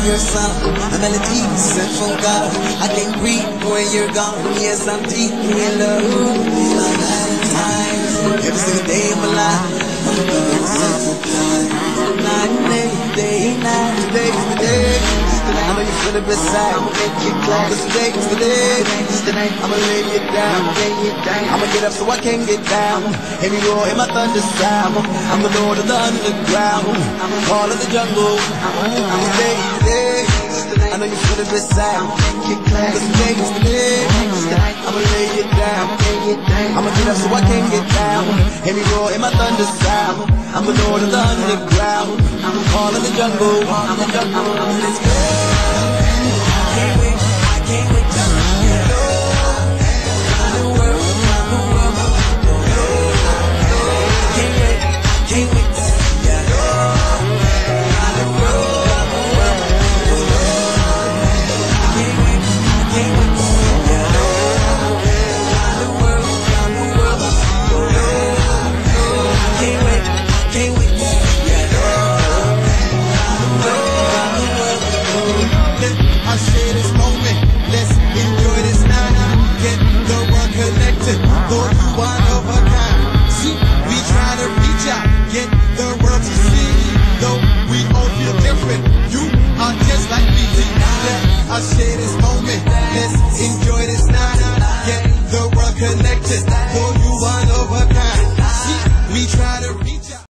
Your sound, a melody sent from God. I can't breathe when you're gone. Yes, I'm deep in love. Like time, every single day of my life. Night and day, night and day, day. I know you feel it beside. I'ma make you clap. Cause today's the day. Tonight I'ma lay you down. I'ma get up so I can get down. Hear me roar in my thunder sound. I'm the lord of the underground. I'm all of the jungle. Today, I know you feel it beside. Cause today's the day. I'ma lay you down. I'ma get up so I can get down. Hear me roar in my thunder sound. I'm the lord of the underground. I'm all of the jungle. Let's go. I can't wait to share this moment, let's enjoy this night. Get the world connected, though you one of a kind. See, we try